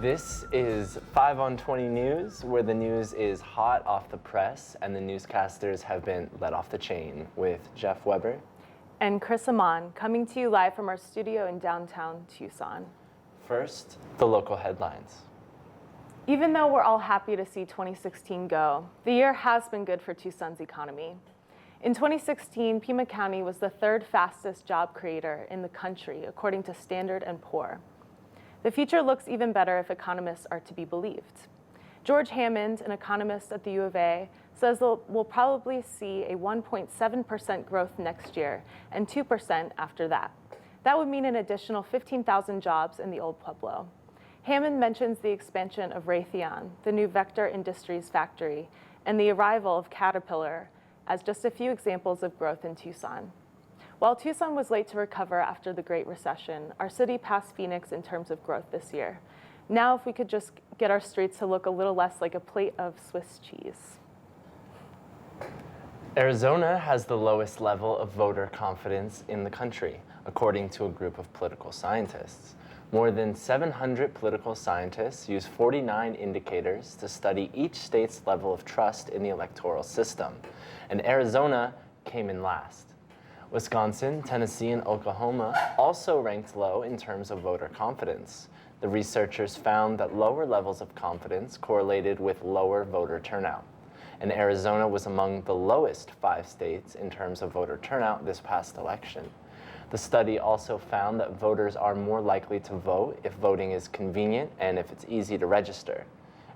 This is 5 on 20 News, where the news is hot off the press and the newscasters have been let off the chain, with Jeff Weber and Chris Amon, coming to you live from our studio in downtown Tucson. First, the local headlines. Even though we're all happy to see 2016 go, the year has been good for Tucson's economy. In 2016, Pima County was the third fastest job creator in the country, according to Standard & Poor. The future looks even better if economists are to be believed. George Hammond, an economist at the U of A, says we'll probably see a 1.7% growth next year and 2% after that. That would mean an additional 15,000 jobs in the old Pueblo. Hammond mentions the expansion of Raytheon, the new Vector Industries factory, and the arrival of Caterpillar as just a few examples of growth in Tucson. While Tucson was late to recover after the Great Recession, our city passed Phoenix in terms of growth this year. Now, if we could just get our streets to look a little less like a plate of Swiss cheese. Arizona has the lowest level of voter confidence in the country, according to a group of political scientists. More than 700 political scientists use 49 indicators to study each state's level of trust in the electoral system, and Arizona came in last. Wisconsin, Tennessee, and Oklahoma also ranked low in terms of voter confidence. The researchers found that lower levels of confidence correlated with lower voter turnout, and Arizona was among the lowest 5 states in terms of voter turnout this past election. The study also found that voters are more likely to vote if voting is convenient and if it's easy to register.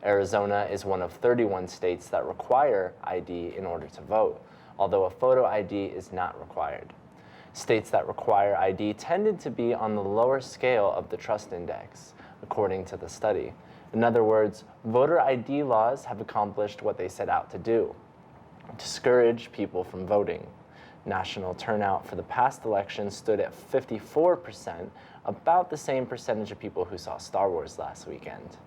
Arizona is one of 31 states that require ID in order to vote, although a photo ID is not required. States that require ID tended to be on the lower scale of the trust index, according to the study. In other words, voter ID laws have accomplished what they set out to do: discourage people from voting. National turnout for the past election stood at 54%, about the same percentage of people who saw Star Wars last weekend.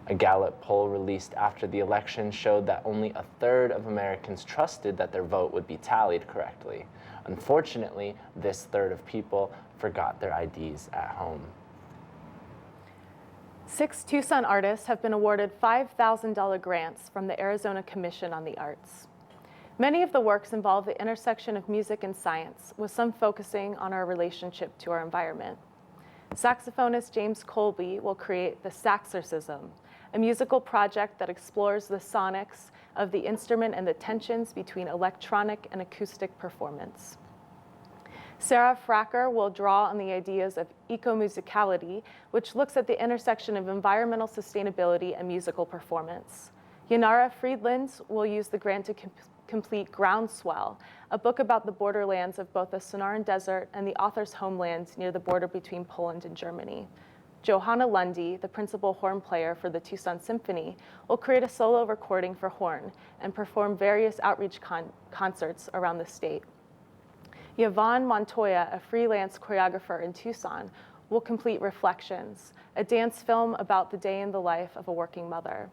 A Gallup poll released after the election showed that only a third of Americans trusted that their vote would be tallied correctly. Unfortunately, this third of people forgot their IDs at home. 6 Tucson artists have been awarded $5,000 grants from the Arizona Commission on the Arts. Many of the works involve the intersection of music and science, with some focusing on our relationship to our environment. Saxophonist James Colby will create The Saxorcism, a musical project that explores the sonics of the instrument and the tensions between electronic and acoustic performance. Sarah Fracker will draw on the ideas of ecomusicality, which looks at the intersection of environmental sustainability and musical performance. Yanara Friedland will use the grant to complete Groundswell, a book about the borderlands of both the Sonoran Desert and the author's homeland near the border between Poland and Germany. Johanna Lundy, the principal horn player for the Tucson Symphony, will create a solo recording for horn and perform various outreach concerts around the state. Yvonne Montoya, a freelance choreographer in Tucson, will complete Reflections, a dance film about the day in the life of a working mother.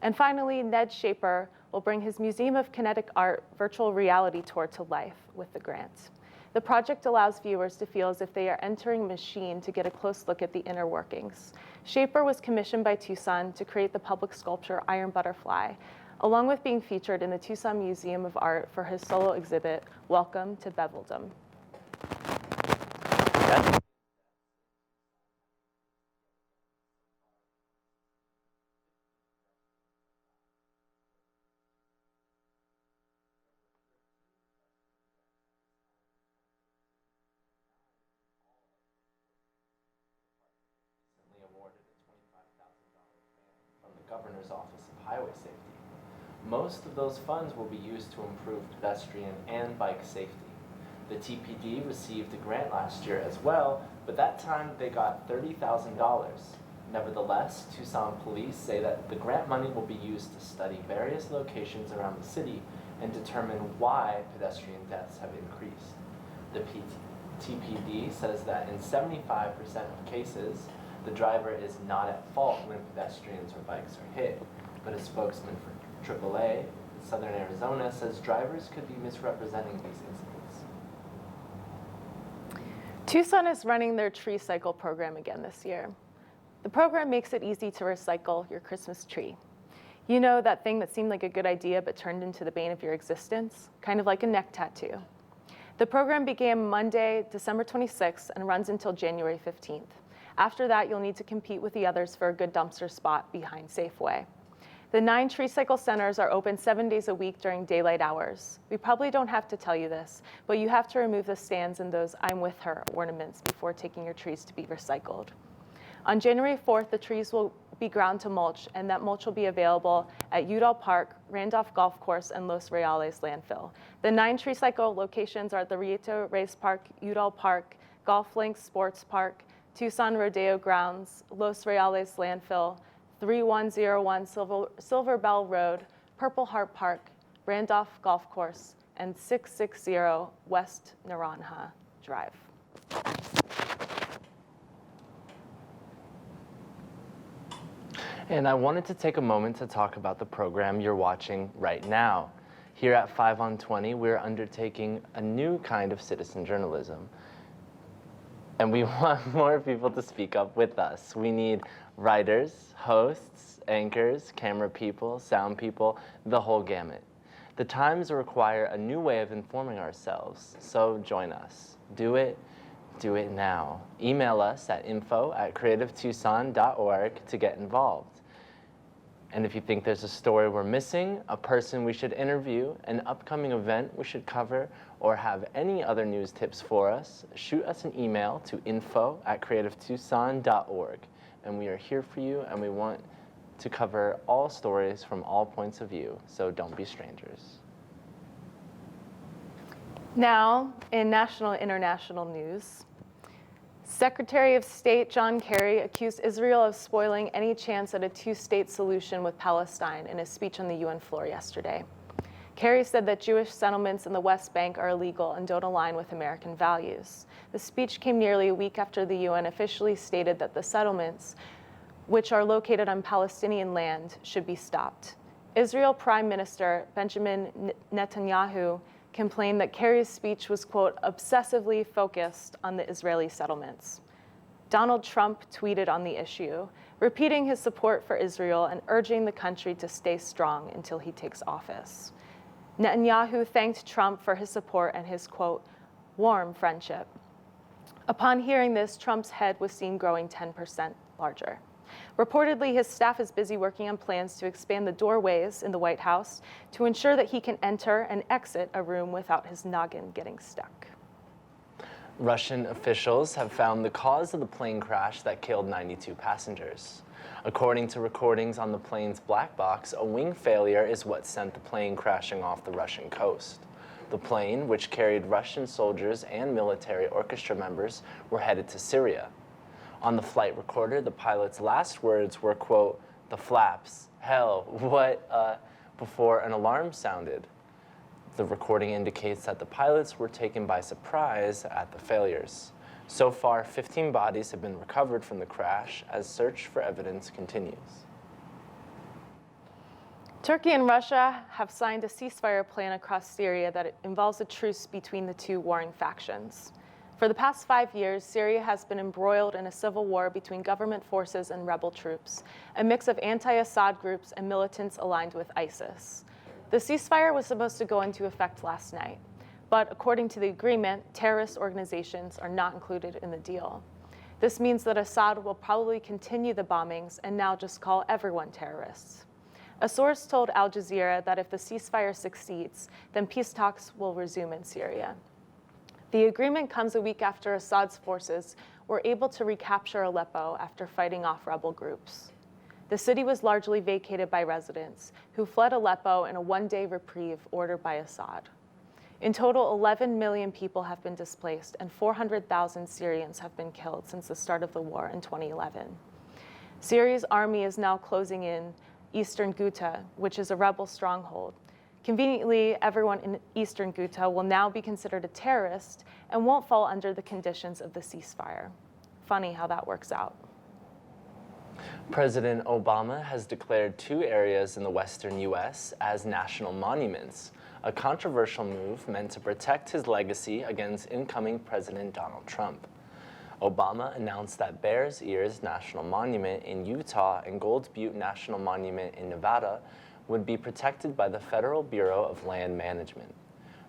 And finally, Ned Shaper will bring his Museum of Kinetic Art virtual reality tour to life with the grant. The project allows viewers to feel as if they are entering a machine to get a close look at the inner workings. Shaper was commissioned by Tucson to create the public sculpture Iron Butterfly, along with being featured in the Tucson Museum of Art for his solo exhibit, Welcome to Beveldom. Governor's Office of Highway Safety. Most of those funds will be used to improve pedestrian and bike safety. The TPD received a grant last year as well, but that time they got $30,000. Nevertheless, Tucson police say that the grant money will be used to study various locations around the city and determine why pedestrian deaths have increased. The TPD says that in 75% of cases, the driver is not at fault when pedestrians or bikes are hit, but a spokesman for AAA, Southern Arizona, says drivers could be misrepresenting these incidents. Tucson is running their Tree Cycle program again this year. The program makes it easy to recycle your Christmas tree. You know, that thing that seemed like a good idea but turned into the bane of your existence, kind of like a neck tattoo. The program began Monday, December 26th, and runs until January 15th. After that, you'll need to compete with the others for a good dumpster spot behind Safeway. The 9 tree cycle centers are open 7 days a week during daylight hours. We probably don't have to tell you this, but you have to remove the stands and those "I'm with her" ornaments before taking your trees to be recycled. On January 4th, the trees will be ground to mulch, and that mulch will be available at Udall Park, Randolph Golf Course, and Los Reales landfill. The 9 tree cycle locations are at the Rieto Race Park, Udall Park, Golf Links Sports Park, Tucson Rodeo Grounds, Los Reales landfill, 3101 Silver Bell Road, Purple Heart Park, Randolph Golf Course, and 660 West Naranja Drive. And I wanted to take a moment to talk about the program you're watching right now. Here at 5 on 20, we're undertaking a new kind of citizen journalism. And we want more people to speak up with us. We need writers, hosts, anchors, camera people, sound people, the whole gamut. The times require a new way of informing ourselves, so join us. Do it now. Email us at info@creativetucson.org to get involved. And if you think there's a story we're missing, a person we should interview, an upcoming event we should cover, or have any other news tips for us, shoot us an email to info@creativetucson.org. And we are here for you, and we want to cover all stories from all points of view, so don't be strangers. Now, in national and international news, Secretary of State John Kerry accused Israel of spoiling any chance at a two-state solution with Palestine in a speech on the UN floor yesterday. Kerry said that Jewish settlements in the West Bank are illegal and don't align with American values. The speech came nearly a week after the UN officially stated that the settlements, which are located on Palestinian land, should be stopped. Israel Prime Minister Benjamin Netanyahu complained that Kerry's speech was, quote, obsessively focused on the Israeli settlements. Donald Trump tweeted on the issue, repeating his support for Israel and urging the country to stay strong until he takes office. Netanyahu thanked Trump for his support and his, quote, warm friendship. Upon hearing this, Trump's head was seen growing 10% larger. Reportedly, his staff is busy working on plans to expand the doorways in the White House to ensure that he can enter and exit a room without his noggin getting stuck. Russian officials have found the cause of the plane crash that killed 92 passengers. According to recordings on the plane's black box, a wing failure is what sent the plane crashing off the Russian coast. The plane, which carried Russian soldiers and military orchestra members, were headed to Syria. On the flight recorder, the pilot's last words were, quote, the flaps, hell, what, before an alarm sounded. The recording indicates that the pilots were taken by surprise at the failures. So far, 15 bodies have been recovered from the crash as search for evidence continues. Turkey and Russia have signed a ceasefire plan across Syria that involves a truce between the two warring factions. For the past 5 years, Syria has been embroiled in a civil war between government forces and rebel troops, a mix of anti-Assad groups and militants aligned with ISIS. The ceasefire was supposed to go into effect last night, but according to the agreement, terrorist organizations are not included in the deal. This means that Assad will probably continue the bombings and now just call everyone terrorists. A source told Al Jazeera that if the ceasefire succeeds, then peace talks will resume in Syria. The agreement comes a week after Assad's forces were able to recapture Aleppo after fighting off rebel groups. The city was largely vacated by residents who fled Aleppo in a one-day reprieve ordered by Assad. In total, 11 million people have been displaced and 400,000 Syrians have been killed since the start of the war in 2011. Syria's army is now closing in eastern Ghouta, which is a rebel stronghold. Conveniently, everyone in eastern Ghouta will now be considered a terrorist and won't fall under the conditions of the ceasefire. Funny how that works out. President Obama has declared 2 areas in the western U.S. as national monuments, a controversial move meant to protect his legacy against incoming President Donald Trump. Obama announced that Bears Ears National Monument in Utah and Gold Butte National Monument in Nevada would be protected by the Federal Bureau of Land Management.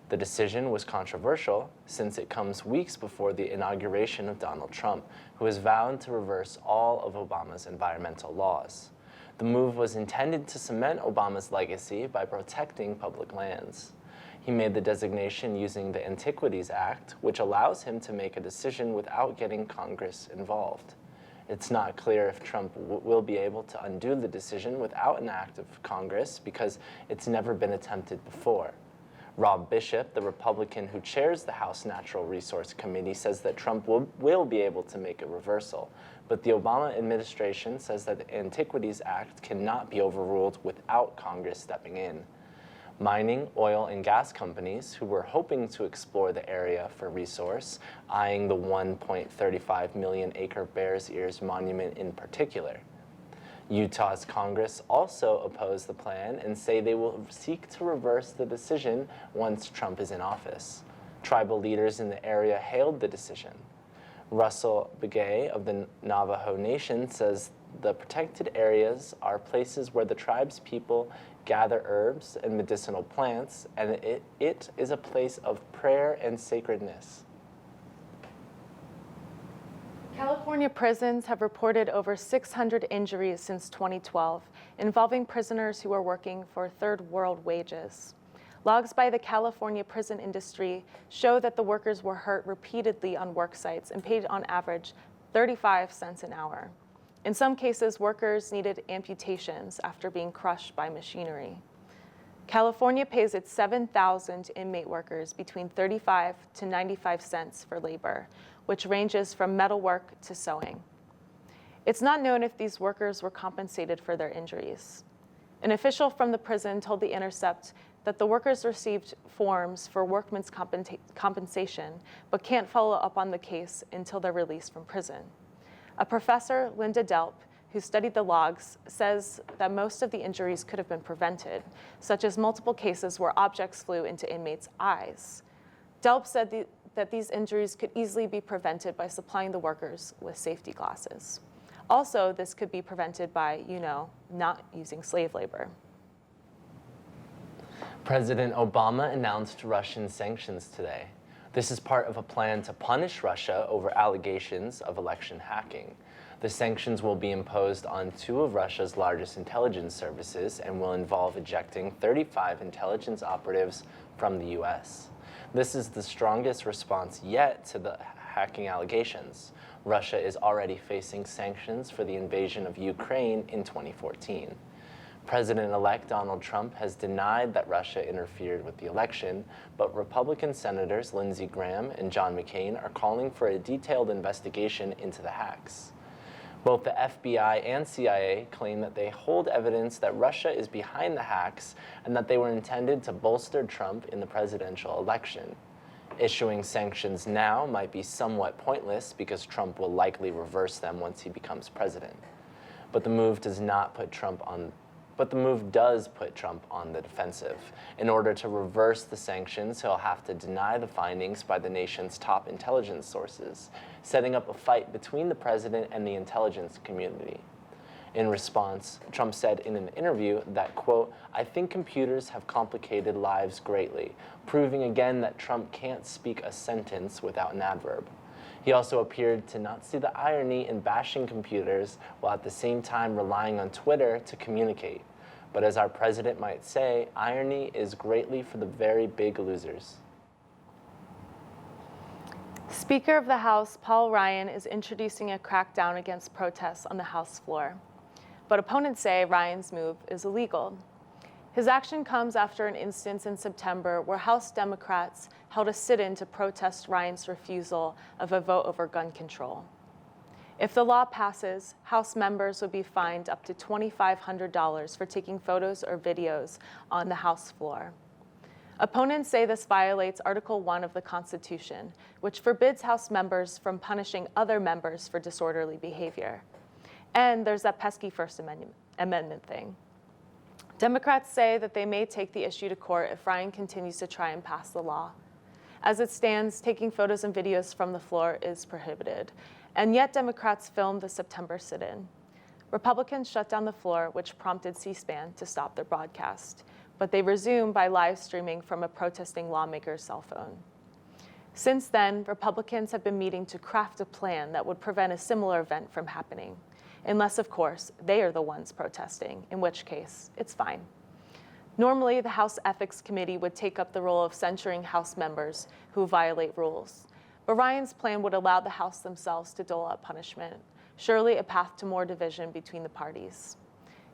The decision was controversial since it comes weeks before the inauguration of Donald Trump, who has vowed to reverse all of Obama's environmental laws. The move was intended to cement Obama's legacy by protecting public lands. He made the designation using the Antiquities Act, which allows him to make a decision without getting Congress involved. It's not clear if Trump will be able to undo the decision without an act of Congress because it's never been attempted before. Rob Bishop, the Republican who chairs the House Natural Resource Committee, says that Trump will be able to make a reversal, but the Obama administration says that the Antiquities Act cannot be overruled without Congress stepping in. Mining, oil, and gas companies who were hoping to explore the area for resource, eyeing the 1.35 million acre Bears Ears Monument in particular. Utah's Congress also oppose the plan and say they will seek to reverse the decision once Trump is in office. Tribal leaders in the area hailed the decision. Russell Begay of the Navajo Nation says the protected areas are places where the tribe's people gather herbs and medicinal plants, and it is a place of prayer and sacredness. California prisons have reported over 600 injuries since 2012, involving prisoners who are working for third world wages. Logs by the California prison industry show that the workers were hurt repeatedly on work sites and paid on average 35 cents an hour. In some cases, workers needed amputations after being crushed by machinery. California pays its 7,000 inmate workers between 35 to 95 cents for labor, which ranges from metal work to sewing. It's not known if these workers were compensated for their injuries. An official from the prison told The Intercept that the workers received forms for workmen's compensation, but can't follow up on the case until they're released from prison. A professor, Linda Delp, who studied the logs, says that most of the injuries could have been prevented, such as multiple cases where objects flew into inmates' eyes. Delp said that these injuries could easily be prevented by supplying the workers with safety glasses. Also, this could be prevented by, not using slave labor. President Obama announced Russian sanctions today. This is part of a plan to punish Russia over allegations of election hacking. The sanctions will be imposed on two of Russia's largest intelligence services and will involve ejecting 35 intelligence operatives from the U.S. This is the strongest response yet to the hacking allegations. Russia is already facing sanctions for the invasion of Ukraine in 2014. President-elect Donald Trump has denied that Russia interfered with the election, but Republican Senators Lindsey Graham and John McCain are calling for a detailed investigation into the hacks. Both the FBI and CIA claim that they hold evidence that Russia is behind the hacks and that they were intended to bolster Trump in the presidential election. Issuing sanctions now might be somewhat pointless because Trump will likely reverse them once he becomes president. But the move does put Trump on the defensive. In order to reverse the sanctions, he'll have to deny the findings by the nation's top intelligence sources, setting up a fight between the president and the intelligence community. In response, Trump said in an interview that, quote, "I think computers have complicated lives greatly, proving again that Trump can't speak a sentence without an adverb." He also appeared to not see the irony in bashing computers while at the same time relying on Twitter to communicate. But as our president might say, irony is greatly for the very big losers. Speaker of the House Paul Ryan is introducing a crackdown against protests on the House floor. But opponents say Ryan's move is illegal. His action comes after an instance in September where House Democrats held a sit-in to protest Ryan's refusal of a vote over gun control. If the law passes, House members would be fined up to $2,500 for taking photos or videos on the House floor. Opponents say this violates Article 1 of the Constitution, which forbids House members from punishing other members for disorderly behavior. And there's that pesky First Amendment thing. Democrats say that they may take the issue to court if Ryan continues to try and pass the law. As it stands, taking photos and videos from the floor is prohibited, and yet Democrats filmed the September sit-in. Republicans shut down the floor, which prompted C-SPAN to stop their broadcast, but they resumed by live streaming from a protesting lawmaker's cell phone. Since then, Republicans have been meeting to craft a plan that would prevent a similar event from happening, unless, of course, they are the ones protesting, in which case, it's fine. Normally, the House Ethics Committee would take up the role of censuring House members who violate rules, but Ryan's plan would allow the House themselves to dole out punishment, surely a path to more division between the parties.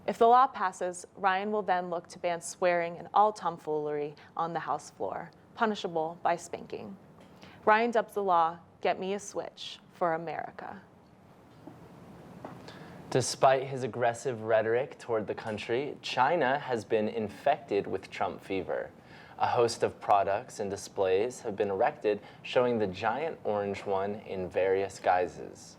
If the law passes, Ryan will then look to ban swearing and all tomfoolery on the House floor, punishable by spanking. Ryan dubs the law, "Get me a switch for America." Despite his aggressive rhetoric toward the country, China has been infected with Trump fever. A host of products and displays have been erected showing the giant orange one in various guises.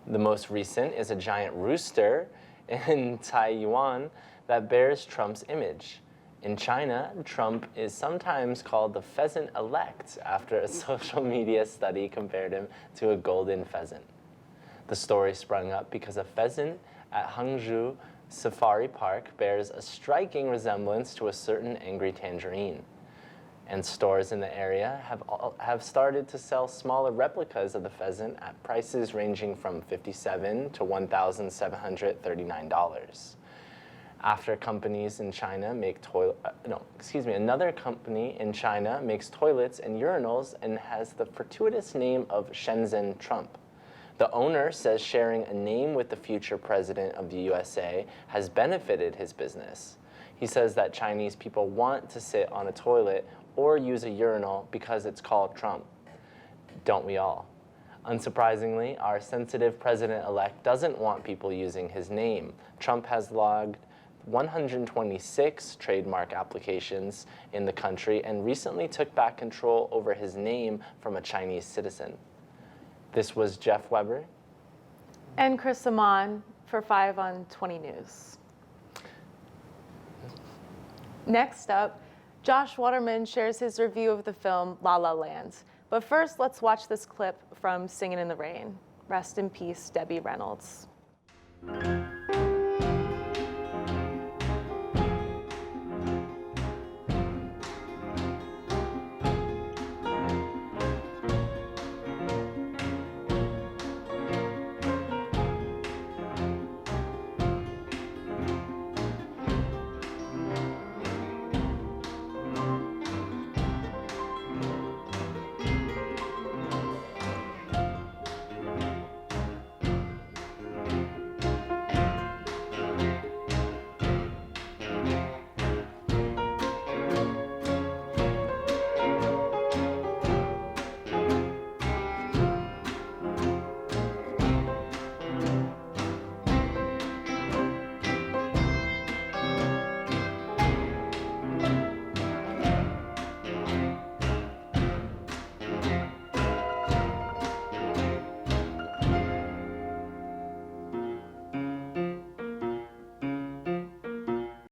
The most recent is a giant rooster in Taiyuan that bears Trump's image. In China, Trump is sometimes called the pheasant-elect after a social media study compared him to a golden pheasant. The story sprung up because a pheasant at Hangzhou Safari Park bears a striking resemblance to a certain angry tangerine. And stores in the area have started to sell smaller replicas of the pheasant at prices ranging from $57 to $1,739. Another company in China makes toilets and urinals and has the fortuitous name of Shenzhen Trump. The owner says sharing a name with the future president of the USA has benefited his business. He says that Chinese people want to sit on a toilet or use a urinal because it's called Trump. Don't we all? Unsurprisingly, our sensitive president-elect doesn't want people using his name. Trump has logged 126 trademark applications in the country and recently took back control over his name from a Chinese citizen. This was Jeff Weber. And Chris Amon for 5 on 20 News. Next up, Josh Waterman shares his review of the film La La Land. But first, let's watch this clip from Singin' in the Rain. Rest in peace, Debbie Reynolds.